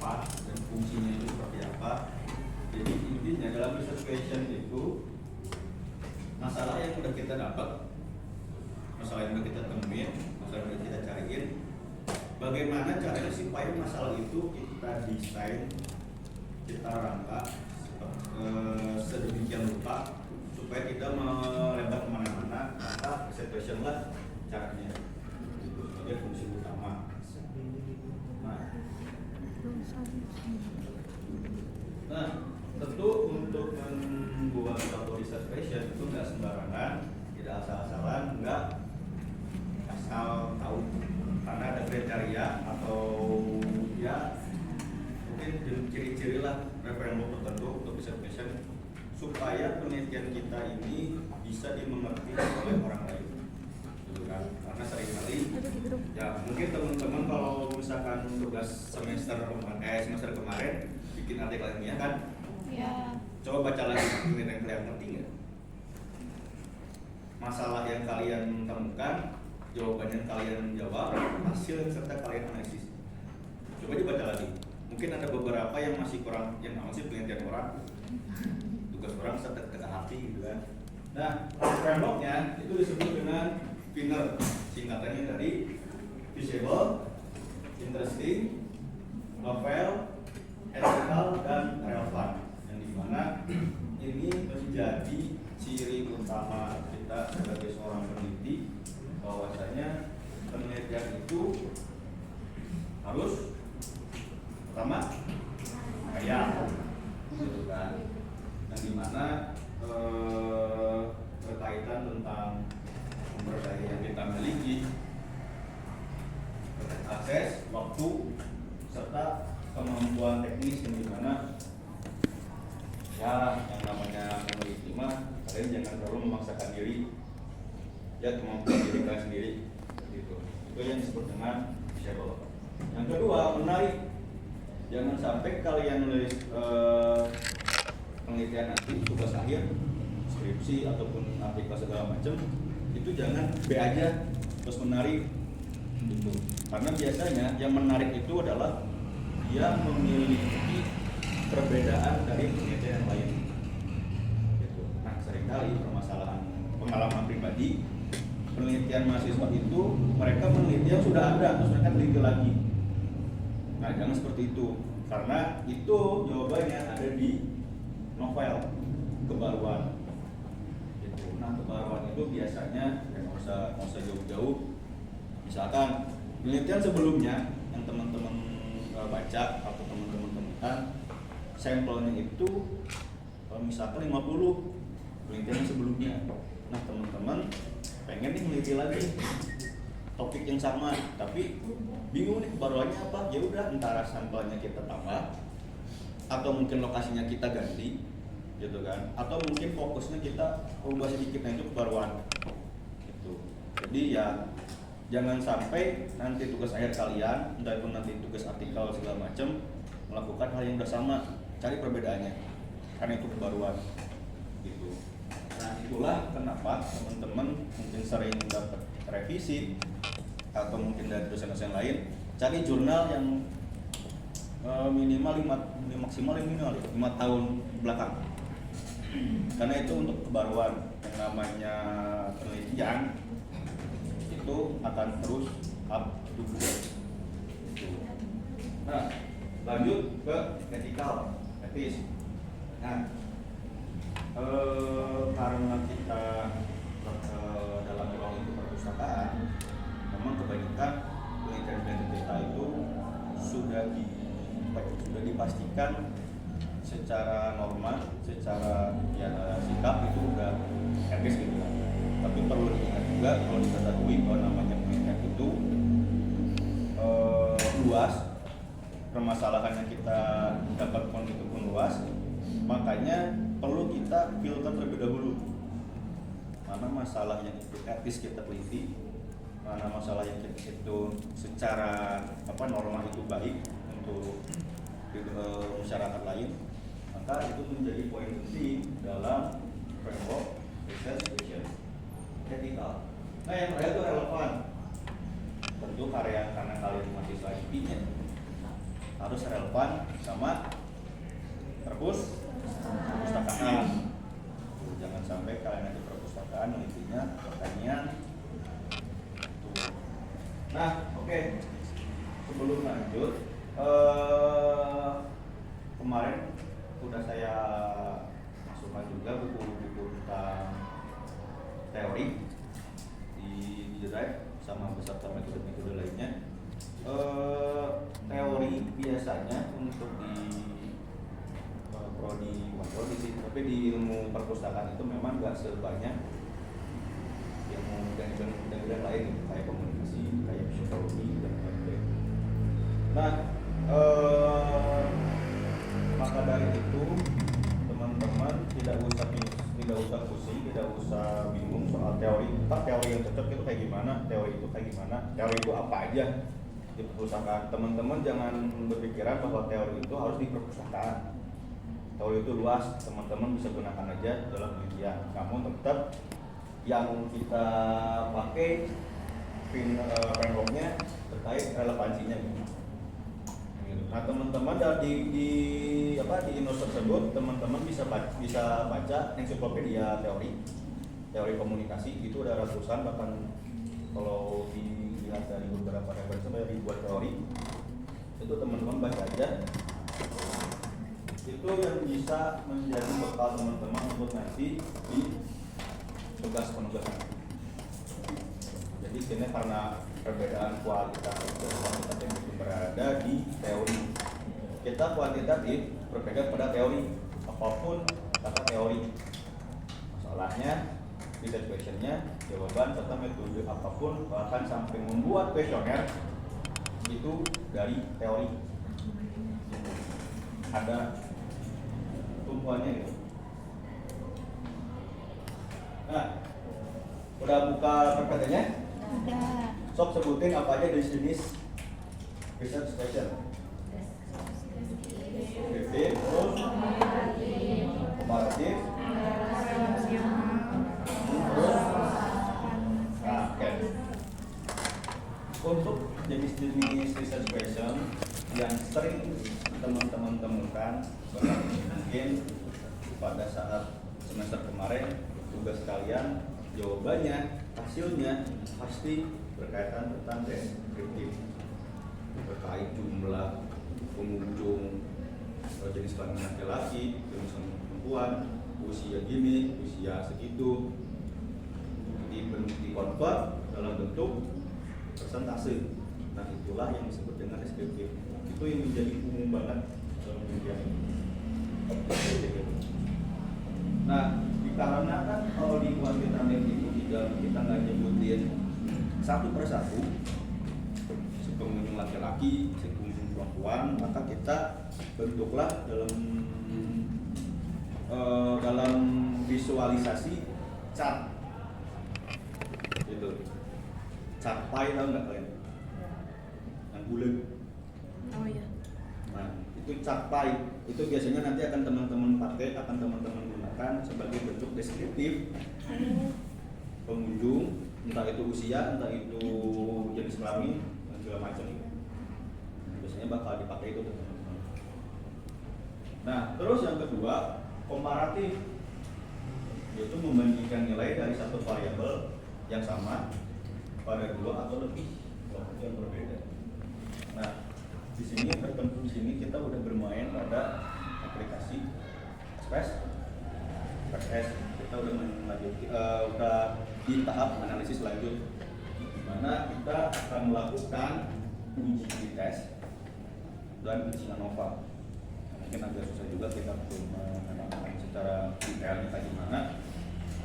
apa dan fungsinya itu seperti apa. Jadi intinya dalam research question itu masalah yang udah kita dapat, masalah yang udah kita temuin, masalah yang udah kita cariin, bagaimana caranya supaya masalah itu kita desain, kita rangka sedemikian rupa supaya tidak melebar kemana-mana. Maka research question lah caranya itu sebagai fungsi utama. Nah, tentu untuk membuat suatu research question itu nggak sembarangan, tidak asal-asalan, nggak asal tahu, karena ada kriteria atau ya mungkin ciri-ciri lah referensi tertentu untuk research question supaya penelitian kita ini bisa dimengerti oleh orang lain, gitu kan? Karena seringkali ya mungkin teman-teman kalau misalkan tugas semester kemarin bikin artikel ilmiah kan, ya. Coba baca lagi penelitian kalian, ngerti nggak? Masalah yang kalian temukan, jawaban yang kalian jawab, hasil yang serta kalian analisis. Coba dibaca lagi. Mungkin ada beberapa yang masih kurang, yang masih penelitian orang, tugas orang serta hati gitu kan. Nah, frameworknya itu disebut dengan PINER, singkatannya dari visible, interesting, novel, ethical, dan relevant. Yang dimana ini menjadi ciri utama kita sebagai seorang peneliti, bahwasanya penelitian itu harus pertama kaya, gitu kan? Yang dimana berkaitan tentang sumber daya yang kita miliki, akses, waktu, serta kemampuan teknis yang dimana ya yang namanya meneliti mah kalian jangan terlalu memaksakan diri, ya kemampuan diri kalian sendiri gitu. Itu yang disebut dengan visible. Yang kedua, menarik. Jangan sampai kalian nulis penelitian nanti tugas akhir, skripsi ataupun artikel segala macam itu jangan B aja terus menarik gitu. Karena biasanya yang menarik itu adalah dia memiliki perbedaan dari penelitian yang lain gitu. Nah, seringkali permasalahan pengalaman pribadi penelitian mahasiswa itu mereka meneliti yang sudah ada terus mereka teliti lagi. Nah, jangan seperti itu, karena itu jawabannya ada di novel kebaruan gitu. Nah, kebaruan itu biasanya nggak usah jauh-jauh. Misalkan penelitian sebelumnya yang teman-teman baca atau teman-teman temukan sampelnya itu misalkan 50 penelitian yang sebelumnya. Nah, teman-teman pengen nih meneliti lagi topik yang sama, tapi bingung nih kebaruannya apa? Ya udah, antara sampelnya kita tambah, atau mungkin lokasinya kita ganti, gitu kan? Atau mungkin fokusnya kita ubah sedikit, nah itu kebaruan. Gitu. Jadi ya jangan sampai nanti tugas akhir kalian, entah itu nanti tugas artikel segala macam, melakukan hal yang udah sama, cari perbedaannya, karena itu kebaruan. Gitu. Nah, itulah kenapa teman-teman mungkin sering dapat revisi atau mungkin dari dosen-dosen lain cari jurnal yang minimal 5 tahun belakang, karena itu untuk kebaruan. Yang namanya penelitian itu akan terus up to date. Nah, lanjut ke etis. Nah, karena kita dalam ruang itu perpustakaan, memang kebanyakan penelitian kita itu sudah dipastikan secara norma, secara ya sikap itu udah etis gitu kan. Tapi perlu diingat juga, kalau diketahui bahwa namanya penelitian itu luas, permasalahan yang kita dapatkan itu pun luas, makanya perlu kita filter terlebih dahulu mana masalah yang itu etis kita teliti, mana masalah yang itu secara norma itu baik untuk masyarakat lain, maka itu menjadi poin penting dalam framework research question ethical. Nah, yang terakhir itu relevan. Tentu karena kalian mahasiswa IP-nya harus relevan sama perpustakaan. Jangan sampai kalian nanti perpustakaan intinya pertanyaan. Nah, oke. Sebelum lanjut, kemarin sudah saya masukkan juga buku-buku tentang teori di drive sama beserta metode-metode lainnya. Teori biasanya untuk di prodi sih, tapi di ilmu perpustakaan itu memang nggak sebanyak ilmu dan lain kayak komunikasi, kayak psikologi dan lain-lain. Nah, maka dari itu teman-teman tidak usah pusing, tidak usah bingung soal teori. Teori yang cocok itu kayak gimana, teori itu kayak gimana, teori itu apa aja di perpustakaan. Teman-teman jangan berpikiran bahwa teori itu harus di perpustakaan. Teori itu luas, teman-teman bisa gunakan aja dalam penelitian. Namun tetap yang kita pakai frameworknya terkait relevansinya gitu. Nah, teman-teman di Innos tersebut teman-teman bisa baca ensiklopedia teori komunikasi. Itu ada ratusan, bahkan kalau dilihat dari beberapa referensi ada ribuan teori. Itu teman-teman baca aja. Itu yang bisa menjadi bekal teman-teman untuk nanti di tugas penugasan. Jadi sini karena perbedaan kualitas dan kuantitatif itu berada di teori. Kita kuantitatif berpegang pada teori, apapun kata teori. Masalahnya, research questionnya, jawaban serta metode apapun, bahkan sampai membuat kuesioner itu dari teori. Ada tumpuannya gitu. Nah, udah buka PPT-nya? Udah. Sok sebutin apa aja jenis research question. Deskriptif, terus komparatif, terus oke. Untuk jenis-jenis research question yang sering teman-teman temukan, bahkan mungkin pada saat semester kemarin tugas kalian jawabannya, hasilnya pasti berkaitan tentang deskriptif, terkait jumlah pengunjung, jenis kelamin laki-laki, jenis kelamin perempuan, usia gini, usia segitu, dikonvert dalam bentuk persentase. Nah, itulah yang disebut dengan deskriptif. Itu yang menjadi umum banget dalam penelitian. Nah, dikarenakan kalau di kuantitatif itu kita nggak nyebutin satu persatu si pengunjung laki-laki, si pengunjung perempuan, maka kita bentuklah dalam visualisasi chart gitu. Chart pie tahu nggak kalian? Yang bulat. Oh iya. Nah, itu chart pie itu biasanya nanti akan teman-teman pakai, akan teman-teman gunakan sebagai bentuk deskriptif pengunjung, entah itu usia, entah itu jenis kelamin dan segala macam. Biasanya bakal dipakai itu teman-teman. Nah, terus yang kedua, komparatif, yaitu membandingkan nilai dari satu variabel yang sama pada dua atau lebih kelompok yang berbeda. Nah, di sini kita udah bermain pada aplikasi Express. Kita udah udah di tahap analisis lanjut, di mana kita akan melakukan uji tes dan uji ANOVA. Mungkin agak susah juga kita belum mengenalkan secara detailnya kayak gimana,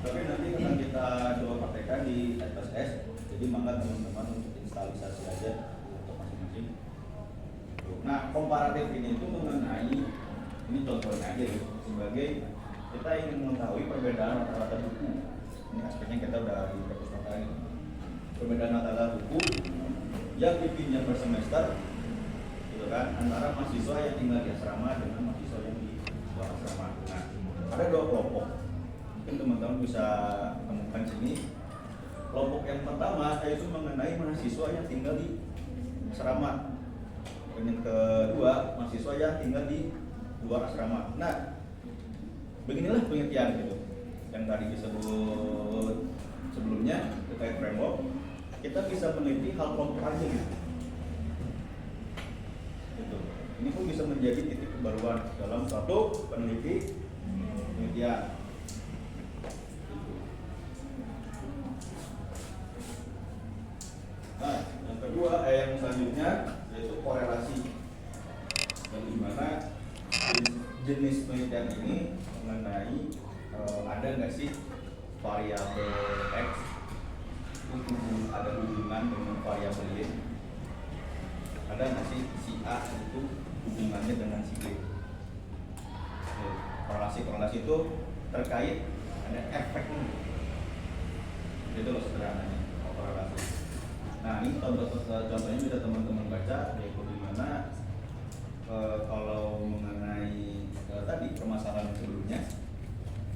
tapi nanti akan kita coba praktekkan di SPSS. Jadi mangga teman-teman untuk instalisasi aja untuk masing-masing. Nah, komparatif ini itu mengenai, ini contohnya aja ya, sebagai kita ingin mengetahui perbedaan rata-rata buku. Ini aspeknya kita udah di perpustakaan ini. Perbedaan rata-rata buku yang dipinjam per semester, gitu kan, antara mahasiswa yang tinggal di asrama dengan mahasiswa yang di luar asrama. Nah, ada dua kelompok. Mungkin teman-teman bisa temukan sini. Kelompok yang pertama yaitu mengenai mahasiswa yang tinggal di asrama. yang kedua, mahasiswa yang tinggal di luar asrama. Nah, beginilah penelitian gitu yang tadi disebut sebelumnya terkait framework. Kita bisa meneliti hal kelompok aja gitu. Ini pun bisa menjadi titik kebaruan dalam suatu penelitian. Nah, yang kedua, yang selanjutnya yaitu korelasi. Dan di mana jenis penelitian ini mengenai ada nggak sih variabel X ada hubungan dengan variabel Y, ada nggak sih si A itu hubungannya dengan si B. Korelasi itu terkait ada efeknya, itu loh sederhananya korelasi. Nah, ini contohnya bisa teman-teman baca, yaitu dimana kalau mengenai tadi permasalahan sebelumnya,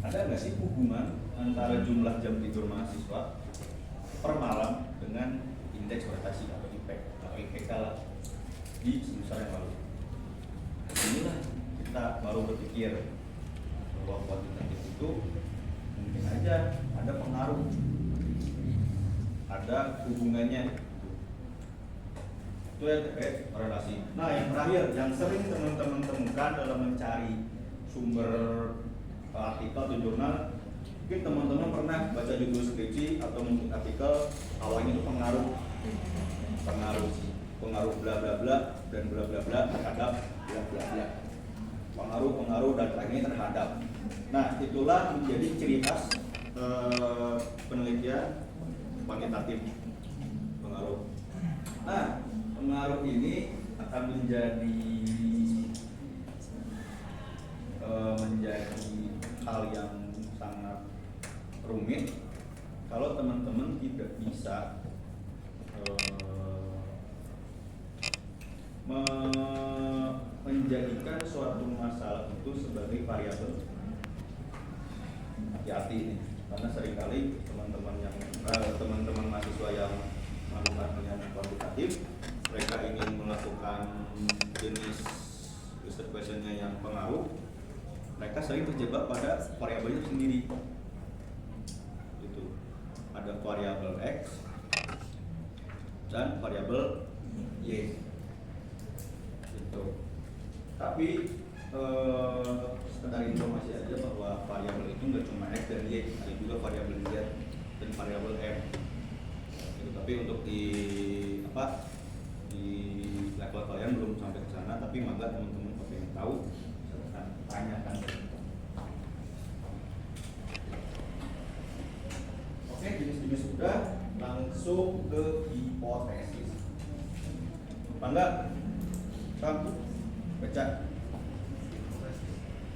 ada nggak sih hubungan antara jumlah jam tidur mahasiswa per malam dengan indeks prestasi atau IPK lah di semester yang lalu. Inilah kita baru berpikir bahwa kuantitatif itu mungkin aja ada pengaruh, ada hubungannya. Itu yang terkait korelasi. Nah, yang terakhir yang sering teman-teman temukan dalam mencari sumber artikel atau jurnal, mungkin teman-teman pernah baca judul skripsi atau mungkin artikel awalnya itu pengaruh bla bla bla dan bla bla bla terhadap bla bla bla, pengaruh dan lainnya terhadap. Nah, itulah menjadi ciri khas penelitian kuantitatif, pengaruh. Nah, pengaruh ini akan menjadi hal yang sangat rumit kalau teman-teman tidak bisa menjadikan suatu masalah itu sebagai variabel. Hati-hati ini, karena seringkali teman-teman mahasiswa yang melakukan penelitian kuantitatif, mereka ingin melakukan jenis research questionnya yang pengaruh, mereka sering terjebak pada variabelnya sendiri. Itu ada variabel X dan variabel Y. Gitu. Tapi sekedar informasi aja bahwa variabel itu nggak cuma X dan Y, ada juga variabel Z dan variabel M. Gitu. Tapi untuk di level kalian belum sampai ke sana, tapi maka teman-teman kalau ingin tahu silahkan tanyakan. Oke, jenis-jenis sudah, langsung ke hipotesis. Bangga, kamu baca.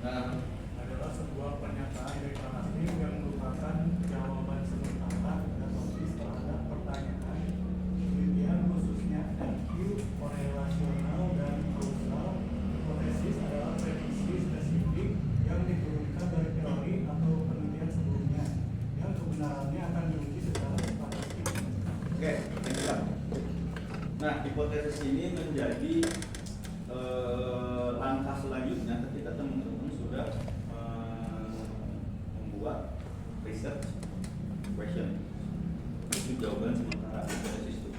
Nah, adalah sebuah pernyataan deklarasi yang merupakan jawaban sementara dan logis terhadap pertanyaan, penelitian khususnya IQ, korelasional dan kausal. Hipotesis adalah prediksi spesifik yang diturunkan dari teori atau penelitian sebelumnya yang kebenarannya akan diuji secara statistik. oke, baiklah. Nah, hipotesis ini menjadi langkah selanjutnya ketika teman-teman sudah membuat research question. Itu jawaban sementara hipotesis itu.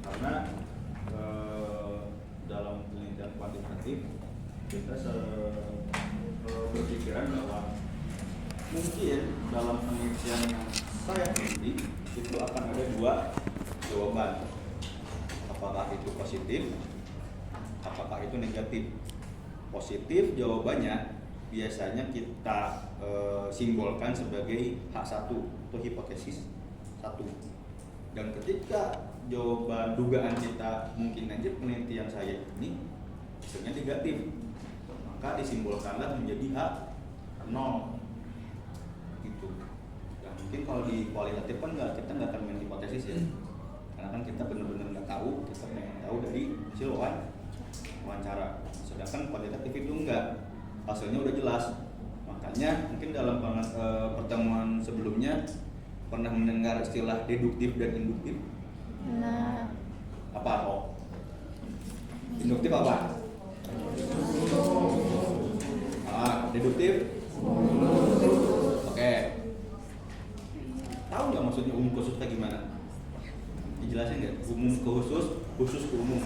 Karena dalam penelitian kuantitatif kita berpikiran bahwa mungkin dalam penelitian yang saya teliti itu akan ada dua jawaban. Apakah itu positif, apakah itu negatif. Positif jawabannya biasanya kita simbolkan sebagai H1 atau hipotesis 1. Dan ketika jawaban dugaan kita mungkin aja penelitian saya ini hasilnya negatif, maka disimbolkanlah menjadi H0 gitu. Ya mungkin kalau di kualitatif kan kita nggak akan main hipotesis ya, karena kan kita benar-benar nggak tahu, kita pengen tahu dari hasil wawancara. Sedangkan kualitatif itu enggak, hasilnya udah jelas. Makanya mungkin dalam pertemuan sebelumnya pernah mendengar istilah deduktif dan induktif. Nah, Apa kok? Induktif apa? Deduktif? Oke. Tahu nggak maksudnya umum khusus kayak gimana? Dijelasin nggak? Umum ke khusus, khusus ke umum.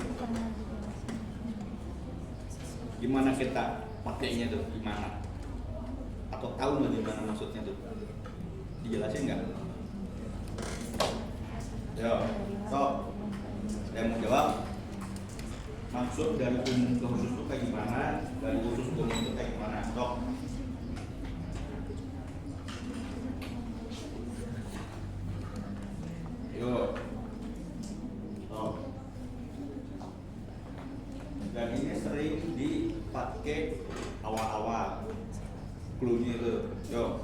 Gimana kita pakainya tuh? Gimana? Atau tahu nggak gimana maksudnya tuh? Dijelasin nggak? Yo, sok. Saya mau jawab. Maksud dari umum ke khusus itu kayak gimana? Dari khusus ke umum itu kayak gimana? Sok. Yo. Sok. Dan ini sering dipakai awal-awal. Cluenya itu. Yo.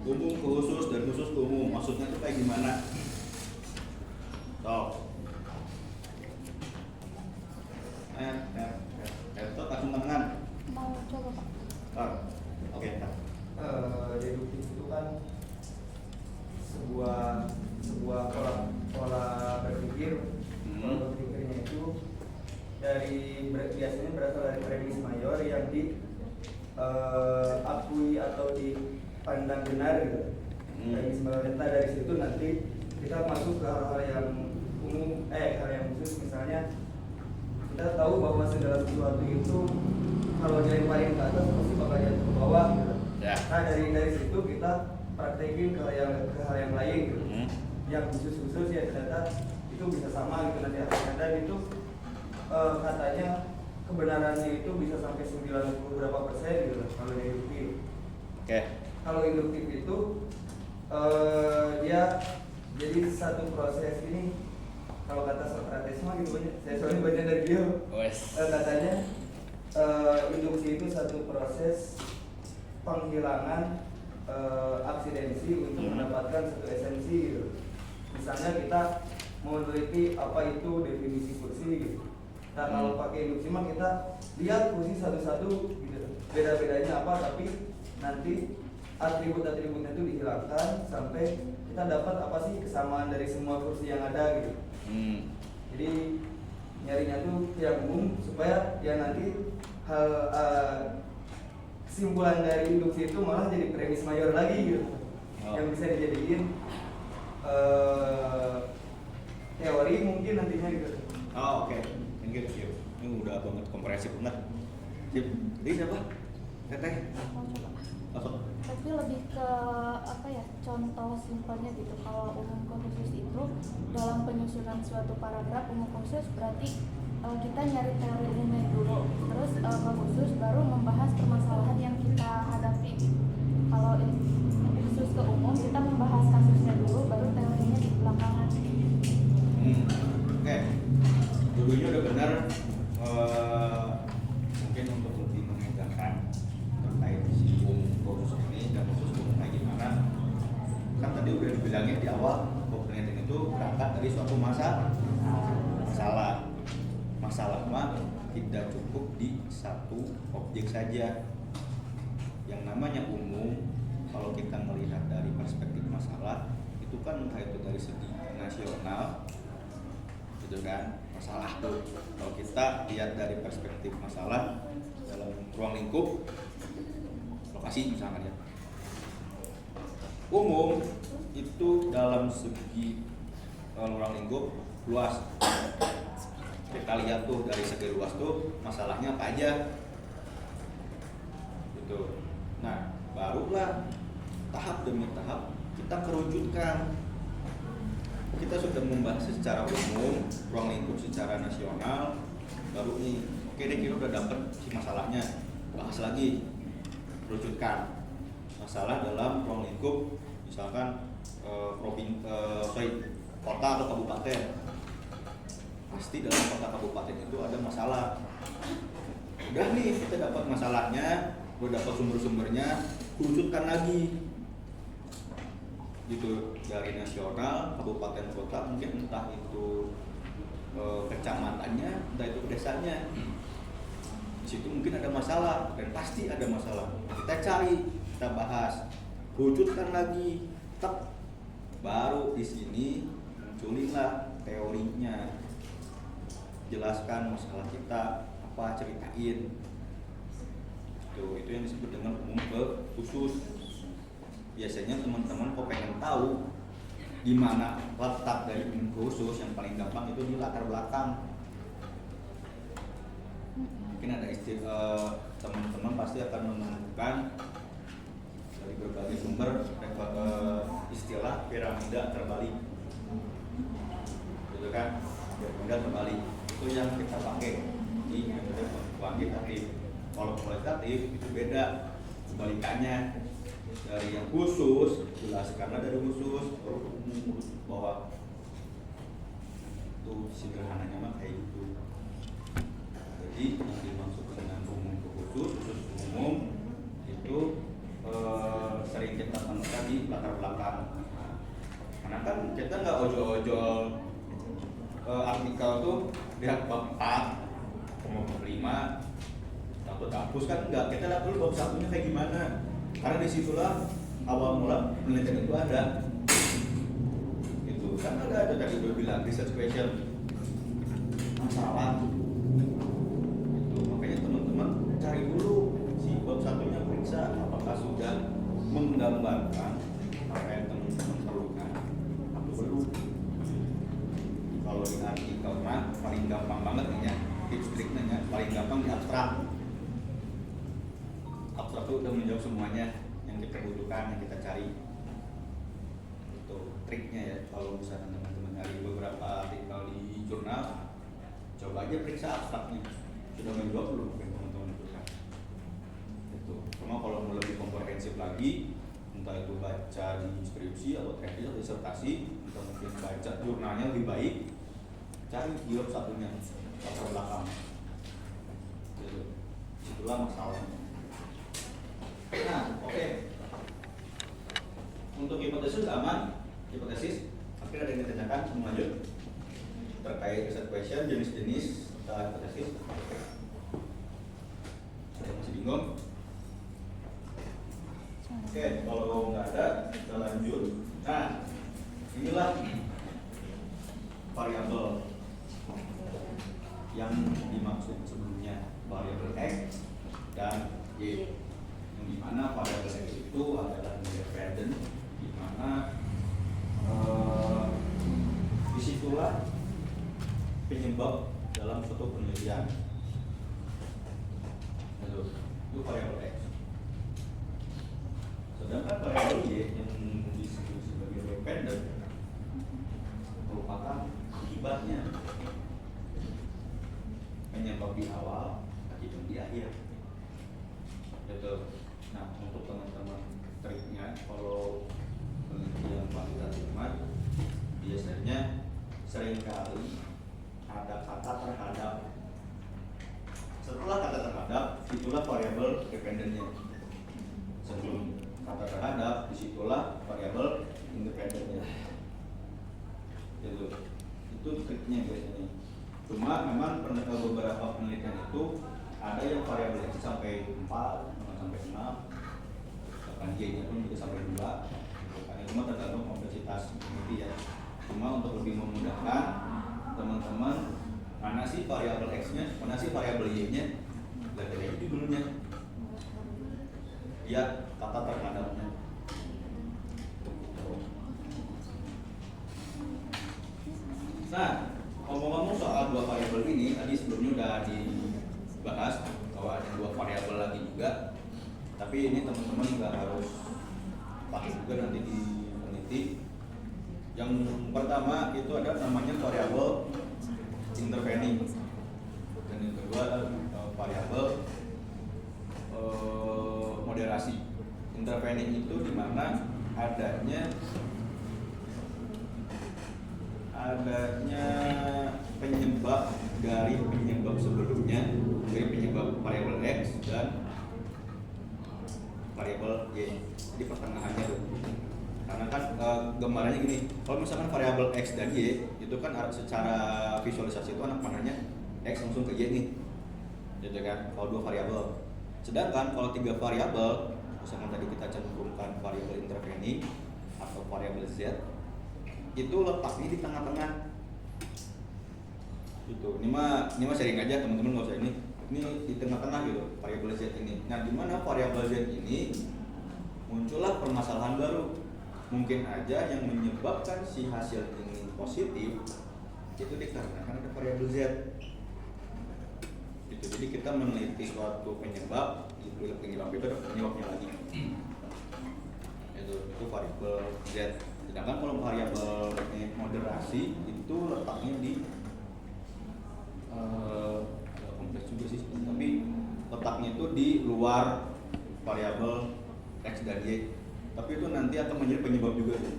Umum ke khusus dan khusus ke umum. Maksudnya itu kayak gimana? Sok. Laptop langsung tangan. Mau coba Pak? Oke. Deduktif itu kan sebuah pola berpikir. Pola berpikirnya itu biasanya berasal dari premis mayor yang diakui atau dipandang benar gitu. Premis mayorita dari situ nanti kita masuk ke hal-hal yang umum, hal yang khusus. Misalnya kita tahu bahwa segala sesuatu itu kalau dilemparin ke atas pasti bakal jatuh ke bawah gitu. Ya. Nah dari situ kita praktekin ke hal yang lain gitu. Yang khusus ya ternyata itu bisa sama gitu nanti akhirnya, dan itu katanya kebenarannya itu bisa sampai 90 berapa persen gitu kalau deduktif. Oke. Kalau induktif itu dia jadi satu proses ini, kalau kata Socrates mah gitu banyak, saya soalnya baca dari dia katanya induksi itu satu proses penghilangan aksidensi untuk mendapatkan satu esensi gitu. Misalnya kita mau meneliti apa itu definisi kursi gitu. Nah kalau pakai induksi mah kita lihat kursi satu-satu gitu, beda-bedanya apa, tapi nanti atribut-atributnya itu dihilangkan sampai kita dapat apa sih kesamaan dari semua kursi yang ada gitu. Jadi nyarinya tuh yang umum supaya ya nanti hal kesimpulan dari induksi itu malah jadi premis mayor lagi gitu, yang bisa dijadiin teori mungkin nantinya gitu. Oke. Thank you. Ini udah banget komprehensif banget. Sip. Ini siapa? Teteh. Mau coba. Masuk. Tapi lebih ke apa ya, contoh simpelnya gitu. Kalau umum ke khusus itu dalam penyusunan suatu paragraf umum khusus berarti kita nyari teori umumnya dulu, terus ke khusus baru membahas permasalahan yang kita hadapi. Kalau khusus ke umum kita membahas kasusnya dulu, baru teorinya di belakangan. Oke. Dulunya udah benar. Mungkin untuk lebih memudahkan terkait si umum khusus ini dan khusus umum kayak gimana, kan tadi udah dibilangnya di awal cognition itu berangkat dari suatu masalah mah tidak cukup di satu objek saja. Yang namanya umum, kalau kita melihat dari perspektif masalah itu kan entah itu dari segi nasional gitu kan, masalah tuh kalau kita lihat dari perspektif masalah dalam ruang lingkup lokasi misalkan ya, umum itu dalam segi ruang lingkup luas. Kita lihat tuh dari segi luas tuh masalahnya apa aja gitu. Nah barulah tahap demi tahap kita kerucutkan. Kita sudah membahas secara umum ruang lingkup secara nasional, baru nih oke deh kita udah dapet si masalahnya, bahas lagi, kerucutkan masalah dalam ruang lingkup misalkan kota atau kabupaten. Pasti dalam kota kabupaten itu ada masalah. Udah nih kita dapat masalahnya, udah dapat sumber-sumbernya, kerucutkan lagi gitu, dari nasional, kabupaten, kota, mungkin entah itu kecamatannya, entah itu desanya. Di situ mungkin ada masalah dan pasti ada masalah. Kita cari, kita bahas, kerucutkan lagi, baru di sini munculinlah teorinya. jelaskan masalah kita apa, ceritain. Itu yang disebut dengan umum ke khusus. Biasanya teman-teman kok pengen tahu di mana letak dari umum ke khusus, yang paling gampang itu di latar belakang. Mungkin ada teman-teman pasti akan menemukan dari berbagai sumber istilah piramida terbalik, gitu kan? Piramida terbalik itu yang kita pakai di metode kuantitatif. Kalau kualitatif itu beda, kebalikannya, dari yang khusus jelaskanlah dari khusus, baru umum bawah. Itu sederhananya mah kayak gitu. Jadi yang dimaksud dengan umum ke khusus umum itu sering kita temukan di latar belakang. Karena kan kita nggak ojol-ojol artikel tuh lihat bab 4, bab 5, takut hapus kan enggak. Kita lihat dulu bab 1-nya kayak gimana. Karena disitulah awal mula penelitian itu ada. Itu kan ada tadi udah bilang research question, masalah. Itu makanya teman-teman cari dulu si bab 1-nya, periksa apakah sudah menggambarkan apa yang teman-teman perlukan atau belum. Kalau di artikel mah paling gampang banget nih ya, tips triknya paling gampang di abstrak. Abstrak itu udah menjawab semuanya yang kita butuhkan, yang kita cari. Itu triknya ya. Kalau misalnya teman-teman nyari beberapa artikel di jurnal, coba aja periksa abstraknya, sudah menjawab belum yang teman-teman butuhkan. Itu. Cuma kalau mau lebih komprehensif lagi, entah itu baca di skripsi atau tesis atau disertasi, atau mungkin baca jurnalnya lebih baik, cari di bab 1-nya, latar belakang. Gitu. Itulah masalahnya. Nah, oke. Untuk hipotesis aman, hipotesis. Mungkin ada yang ditanyakan sebelum lanjut terkait research question, jenis-jenis hipotesis. Ada yang masih bingung? Oke, kalau nggak ada, kita lanjut. Nah, inilah variabel yang dimaksud sebelumnya, variabel X dan Y. Yang dimana variabel X itu adalah independen, dimana disitulah penyebab dalam suatu penelitian. Itu variabel X. Sedangkan variabel Y yang disebut sebagai dependent merupakan akibatnya, penyebab di awal, akibat di akhir. Gitu. Nah, untuk teman-teman triknya, kalau penelitian kuantitatif biasanya seringkali ada kata terhadap. Setelah kata terhadap, itulah variabel dependennya. Sebelum kata terhadap, disitulah variabel independennya. Gitu. Itu triknya biasanya. Cuma memang beberapa penelitian itu ada yang variabel X sampai 4, sampai 6, bahkan Y-nya pun bisa sampai 2. Karena cuma tergantung kompleksitas peneliti ya. Cuma untuk lebih memudahkan teman-teman, mana sih variabel X-nya, mana sih variabel Y-nya, lihat aja itu dulunya. Lihat kata terhadapnya. Nah, ngomong-ngomong soal dua variabel ini, tadi sebelumnya udah dibahas bahwa ada dua variabel lagi juga. Tapi ini teman-teman nggak harus pakai juga nanti di peneliti. Yang pertama itu ada namanya variabel intervening, dan yang kedua variabel moderasi. Intervening itu dimana adanya penyebab dari penyebab sebelumnya, dari penyebab variabel X dan variabel Y. Jadi pertengahannya tuh. Karena kan gambarannya gini, kalau misalkan variabel X dan Y itu kan secara visualisasi itu anak panahnya X langsung ke Y nih, gitu kan, kalau dua variabel. Sedangkan kalau tiga variabel, misalkan tadi kita cantumkan variabel intervening atau variabel Z, itu letaknya di tengah-tengah. Gitu. Ini mah sharing aja teman-teman, nggak usah ini di tengah-tengah gitu variabel Z ini. Nah, di mana variabel Z ini muncullah permasalahan baru. Mungkin aja yang menyebabkan si hasil ini positif itu dikarenakan ada variabel Z. Gitu. Jadi kita meneliti suatu penyebab, penyebab itu ada penyebabnya lagi. Itu variabel Z. Sedangkan kalau variabel moderasi itu letaknya di kompleks juga sih, tapi letaknya itu di luar variabel X dan Y. Tapi itu nanti akan menjadi penyebab juga sih.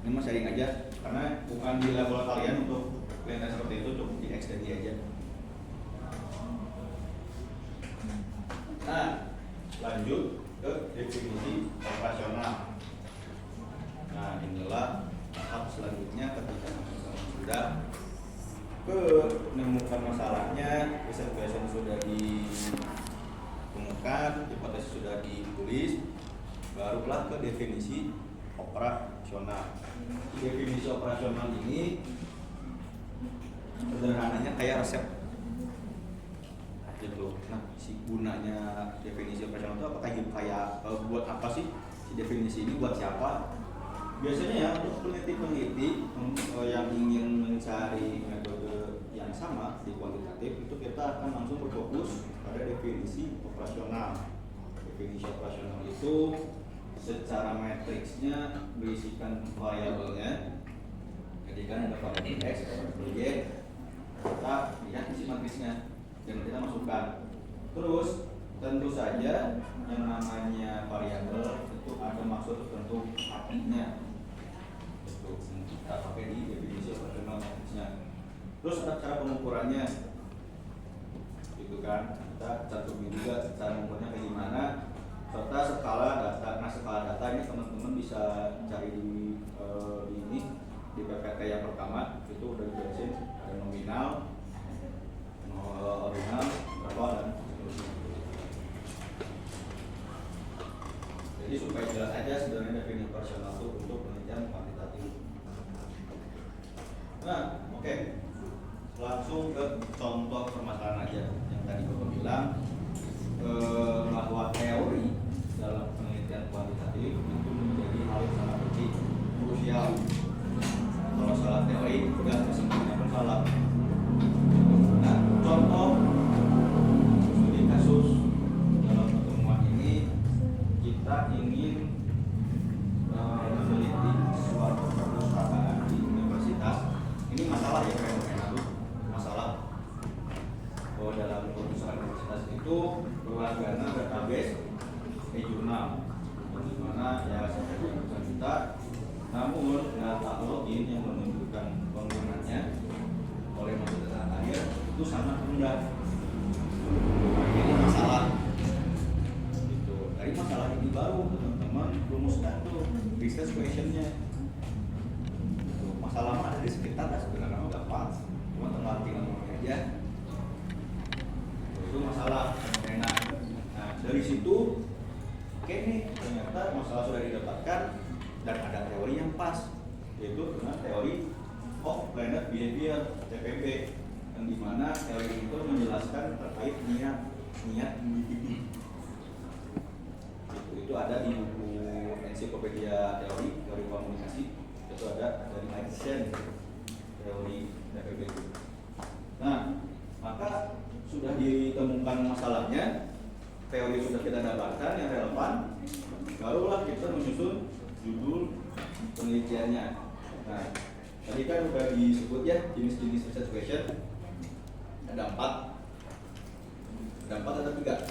Ini mas sharing aja, karena bukan di level kalian untuk kelihatan seperti itu, cukup di X dan Y aja. Nah, lanjut ke definisi operasional. Nah, inilah tahap selanjutnya ketika sudah menemukan masalahnya, riset question sudah ditemukan, hipotesis sudah ditulis, barulah ke definisi operasional. Definisi operasional ini sederhananya kayak resep gitu. Nah, si gunanya definisi operasional itu apa? Kayak buat apa sih si definisi ini, buat siapa? Biasanya ya untuk peneliti-peneliti yang ingin mencari metode yang sama di kuantitatif, itu kita akan langsung berfokus pada definisi operasional. Definisi operasional itu secara matriksnya berisikan variabelnya. Jadi kan ada variabel X, variabel Y, kita lihat isi matriksnya dan kita masukkan. Terus tentu saja yang namanya variabel itu ada maksud tertentu artinya. Itu kita pakai di definisi operasional matriksnya. Terus ada cara pengukurannya, gitu kan? Kita cantumin juga cara mengukurnya kayak gimana, serta skala data. Nah, skala data ini teman-teman bisa cari di ini di PPT yang pertama itu udah dijelasin, ada nominal, ordinal, berapa dan seterusnya. Jadi supaya jelas aja sebenarnya definisi operasional itu untuk penelitian kuantitatif. Nah, oke. Langsung ke contoh permasalahan aja. Yang tadi Bapak bilang bahwa teori dalam penelitian kuantitatif itu menjadi hal yang sangat penting, krusial. Kalau salah teori, udah kesimpulannya pun salah. Nah, contoh studi kasus dalam pertemuan ini, kita ingin meneliti suatu perusahaan di universitas. Ini masalah ya, fenomena itu masalah bahwa dalam perusahaan universitas itu berlangganan database e-jurnal, di mana ya sampai 2 juta, namun data login yang menunjukkan penggunanya oleh maksud data akhir itu sangat rendah. Ini masalah. Gitu. Dari masalah ini baru teman-teman rumuskan tuh research question-nya. Gitu. Masalah ada di sekitar, sebenarnya gampang, cuma tinggal ngomongnya aja. Itu masalah fenomena. Nah, dari situ oke nih, ternyata masalah sudah didapatkan dan ada teori yang pas, yaitu dengan teori of planet behavior (TPB), yang dimana teori itu menjelaskan terkait niat individu. Itu ada di buku ensiklopedia teori komunikasi, itu ada dari Einstein teori TPB itu. Nah, maka sudah ditemukan masalahnya, teori sudah kita dapatkan yang relevan, barulah kita menyusun judul penelitiannya. Nah, tadi kan udah disebut ya jenis-jenis research question. Ada 4. Ada 4 atau 3?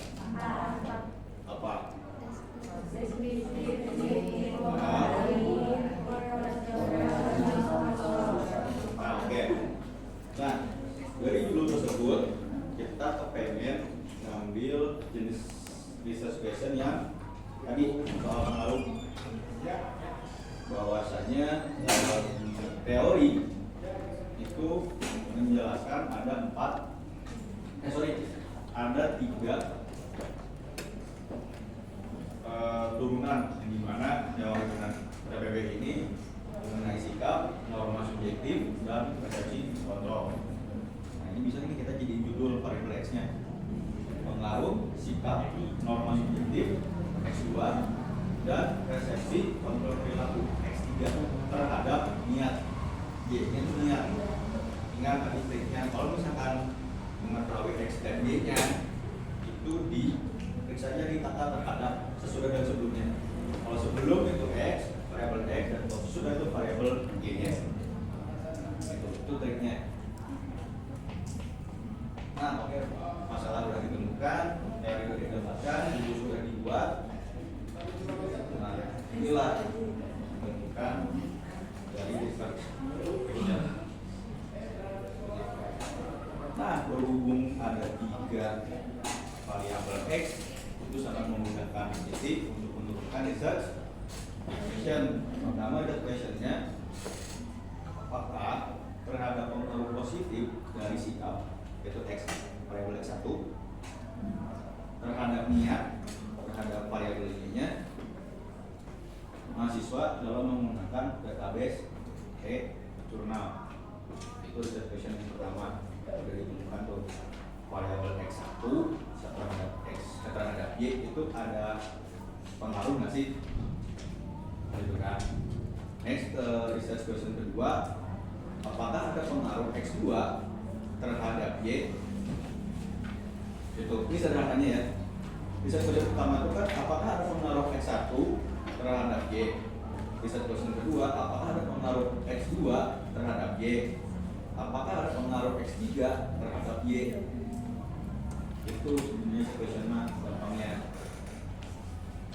Apa? Nah, oke. Nah, dari judul tersebut kita kepengen ngambil jenis research question yang tadi soal pengaruh, bahwasanya teori itu menjelaskan ada 3 turunan, yang dimana teori TPB ini mengenai sikap, norma subjektif, dan persepsi kontrol. sikap norma subjektif X2 dan resepsi kontrol perilaku X3 terhadap niat. Y-nya itu niat. Ingat tadi triknya, kalau misalkan mengetahui X dan Y-nya itu periksanya ditata terhadap sesudah dan sebelumnya. Kalau sebelum itu X, variabel X, dan kalau sesudah itu variabel Y-nya. Itu triknya. Nah, oke, masalah sudah ditemukan, teori sudah didapatkan, buku sudah dibuat. Nah, inilah bentukan dari research question. Nah, berhubung ada 3 variabel X, itu sangat memudahkan titik untuk menentukan research question. Pertama ada questionnya, apakah terhadap pengaruh positif dari sikap yaitu X variabel X1 terhadap niat terhadap variabel Y-nya mahasiswa dalam menggunakan database e-jurnal. Itu research question yang pertama. Sudah ditemukan tuh variabel X1 terhadap X terhadap Y itu ada pengaruh nggak sih? Gitu kan. Next research question kedua, apakah ada pengaruh X2 terhadap Y? Itu ini sederhananya ya. Research question pertama itu kan apakah ada pengaruh X1 terhadap Y? Research question kedua, apakah ada pengaruh X2 terhadap Y? Apakah ada pengaruh X3 terhadap Y? Itu sebenarnya question gampangnya.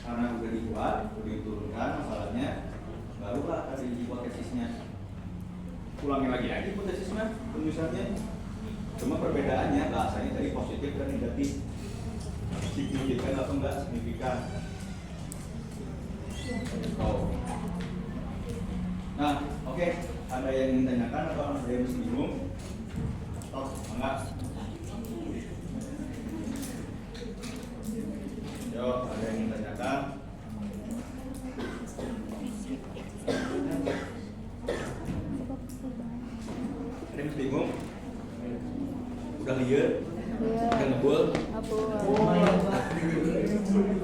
Karena udah dibuat, udah diturunkan masalahnya, barulah ada hipotesisnya. Ulangin lagi aja hipotesisnya, penulisannya. Cuma perbedaannya bahasanya dari positif dan negatif. Signifikan atau enggak signifikan. Oh. Nah, oke. Ada yang ingin tanyakan atau ada yang masih bingung? Oh, enggak. Yo, ada yang ingin tanyakan? Ada yang masih bingung? Udah liar? Udah ngebul?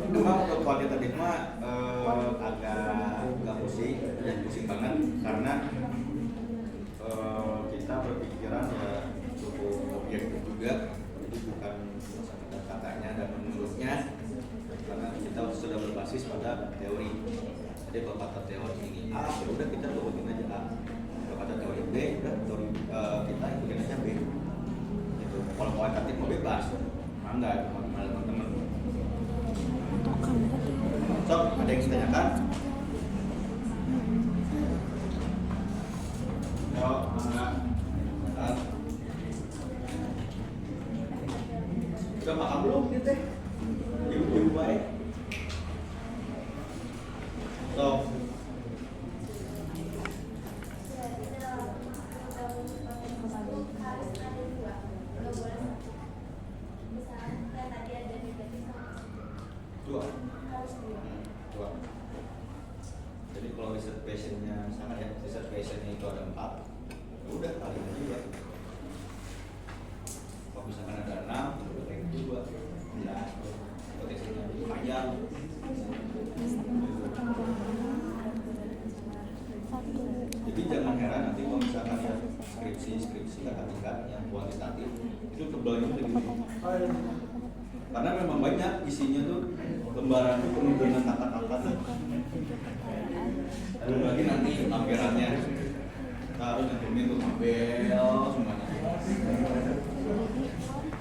Memang untuk kuantitatif mah agak pusing banget karena kita berpikiran ya cukup objektif juga, jadi bukan kata-katanya dan menurutnya, karena kita sudah berbasis pada teori. Jadi kalau kata teori ini A, ya udah kita turutin aja A. Kalau kata teori B, udah teori kita ikutin aja B. Gitu. Kalau kualitatif mau bebas, mangga itu teman-teman. So, ada yang ditanyakan? Yo, mangga. Udah paham belum gitu? Ibu baik. So, dua. Jadi kalau research passionnya sama ya, research passionnya itu ada 4. Udah kali aja ya. Kalau misalkan ada 6, itu udah kayak 2. Jelas, potensinya panjang. Jadi jangan heran nanti kalau misalkan ya skripsi kakak tingkat yang kuantitatif itu tebalnya udah gini. Karena memang banyak isinya tuh, lembaran itu penuh dengan kata-kata. Belum lagi nanti lampirannya kita harus nyantumin tuh tabel semuanya.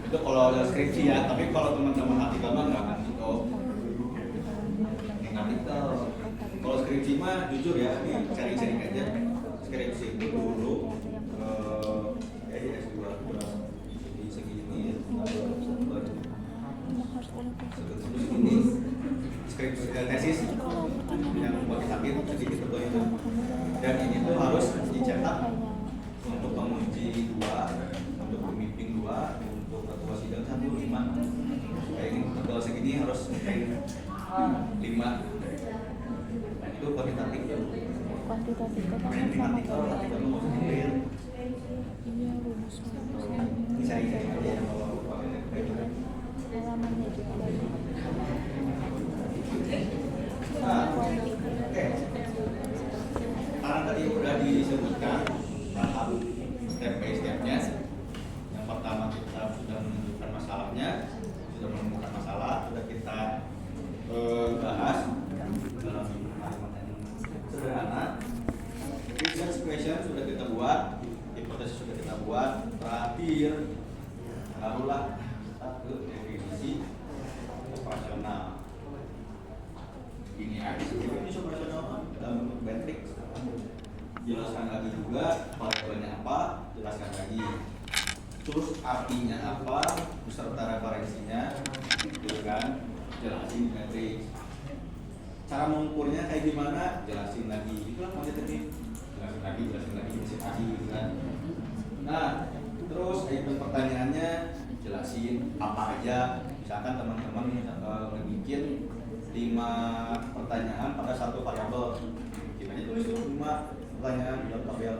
Itu kalau ada skripsi ya, tapi kalau teman-teman artikel mah nggak akan gitu. Artikel. Kalau skripsi mah jujur ya, ini sharing-sharing aja. Skripsi itu dulu di S2 di segini ini skripsi tesis yang bagi sakit sedikit tebal itu, dan ini tuh harus dicetak untuk penguji 2, untuk pembimbing 2, untuk ketua sidang 1, 5. Kayak ini tebal segini harus 5. Itu kuantitatif. Kuantitatif kalau artikel mau sendiri. Ini saya aja kalau halamannya juga. barulah ke definisi operasional. Ini ada definisi operasional dalam bentuk matriks. Jelaskan lagi juga variabelnya apa, jelaskan lagi. Terus artinya apa, beserta referensinya, gitu kan? Jelasin matriks. Cara mengukurnya kayak gimana, jelasin lagi. Itulah kuantitatif. Jelasin lagi, jelasin lagi, gitu kan? Nah, terus item pertanyaannya jelasin apa aja. Misalkan teman-teman bikin 5 pertanyaan pada satu variabel, kita tulis tuh 5 pertanyaan dalam tabel.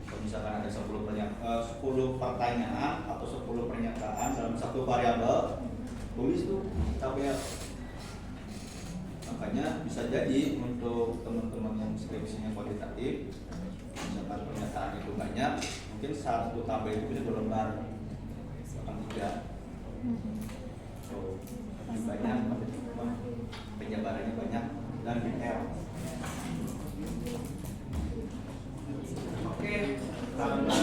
Kalau misalkan ada 10 pertanyaan atau 10 pernyataan dalam satu variabel, tulis tuh tabel. Makanya bisa jadi untuk teman-teman yang skripsinya kuantitatif, misalkan pernyataan itu banyak, mungkin satu tabel itu bisa 2 lembar, bahkan 3. So, banyak, penjabarannya banyak dan detail. Oke, karena